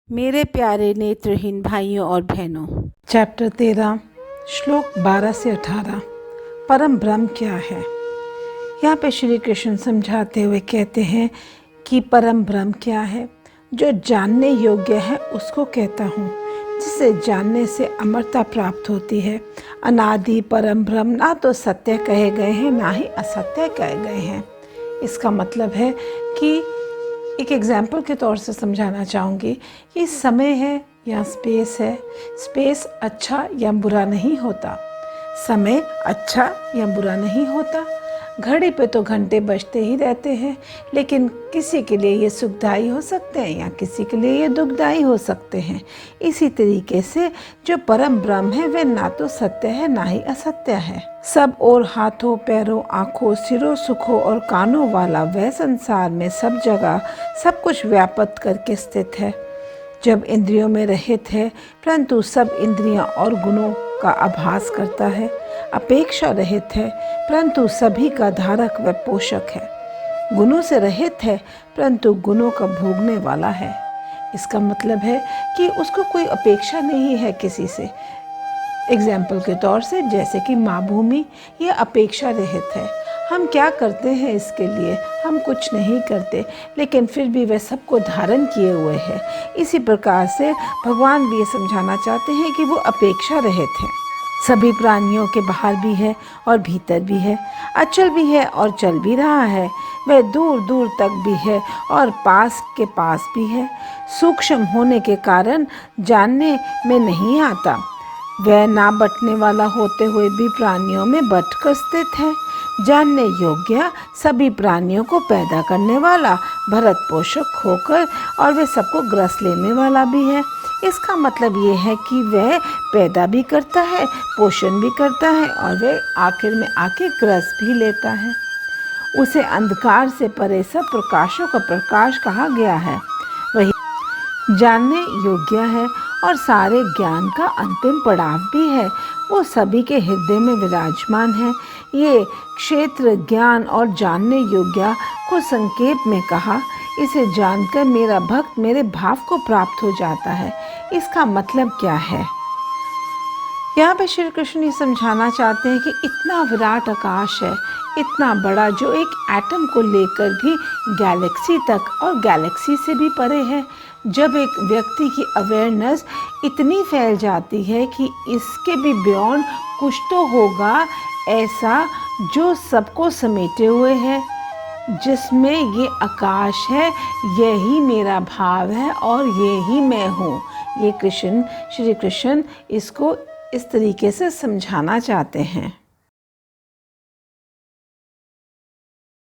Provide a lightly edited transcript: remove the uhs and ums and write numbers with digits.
मेरे प्यारे नेत्रहीन भाइयों और बहनों, चैप्टर 13 श्लोक 12 से 18 परम ब्रह्म क्या है। यहाँ पे श्री कृष्ण समझाते हुए कहते हैं कि परम ब्रह्म क्या है। जो जानने योग्य है उसको कहता हूँ, जिसे जानने से अमरता प्राप्त होती है। अनादि परम ब्रह्म ना तो सत्य कहे गए हैं ना ही असत्य कहे गए हैं। इसका मतलब है कि एक एग्जाम्पल के तौर से समझाना चाहूँगी कि समय है या स्पेस है। स्पेस अच्छा या बुरा नहीं होता, समय अच्छा या बुरा नहीं होता। घड़ी पे तो घंटे बजते ही रहते हैं, लेकिन किसी के लिए ये सुखदायी हो सकते हैं या किसी के लिए ये दुखदायी हो सकते हैं। इसी तरीके से जो परम ब्रह्म है वह ना तो सत्य है ना ही असत्य है। सब और हाथों पैरों आँखों सिरों सुखों और कानों वाला वह संसार में सब जगह सब कुछ व्याप्त करके स्थित है। जब इंद्रियों में रहित है, परंतु सब इंद्रियां और गुणों का आभास करता है। अपेक्षा रहित है, परंतु सभी का धारक व पोषक है। गुणों से रहित है, परंतु गुणों का भोगने वाला है। इसका मतलब है कि उसको कोई अपेक्षा नहीं है किसी से। एग्जाम्पल के तौर से जैसे कि माँ भूमि, ये अपेक्षा रहित है। हम क्या करते हैं इसके लिए? हम कुछ नहीं करते, लेकिन फिर भी वह सबको धारण किए हुए है। इसी प्रकार से भगवान भी ये समझाना चाहते हैं कि वो अपेक्षा रहित है। सभी प्राणियों के बाहर भी है और भीतर भी है, अचल भी है और चल भी रहा है। वह दूर दूर तक भी है और पास के पास भी है। सूक्ष्म होने के कारण जानने में नहीं आता। वह ना बटने वाला होते हुए भी प्राणियों में बटकर स्थित है। जानने योग्य, सभी प्राणियों को पैदा करने वाला, भरत पोषक होकर और वह सबको ग्रस लेने वाला भी है। इसका मतलब ये है कि वह पैदा भी करता है, पोषण भी करता है और वह आखिर में आके ग्रस भी लेता है। उसे अंधकार से परे सब प्रकाशों का प्रकाश कहा गया है। वही जानने योग्य है और सारे ज्ञान का अंतिम पड़ाव भी है। वो सभी के हृदय में विराजमान है। ये क्षेत्र ज्ञान और जानने योग्य को संक्षेप में कहा। इसे जानकर मेरा भक्त मेरे भाव को प्राप्त हो जाता है। इसका मतलब क्या है? यहाँ पे श्री कृष्ण ये समझाना चाहते हैं कि इतना विराट आकाश है, इतना बड़ा, जो एक एटम को लेकर भी गैलेक्सी तक और गैलेक्सी से भी परे है। जब एक व्यक्ति की अवेयरनेस इतनी फैल जाती है कि इसके भी बियॉन्ड कुछ तो होगा ऐसा जो सबको समेटे हुए है, जिसमें ये आकाश है, यही मेरा भाव है और यही मैं हूँ। ये श्री कृष्ण इसको इस तरीके से समझाना चाहते हैं।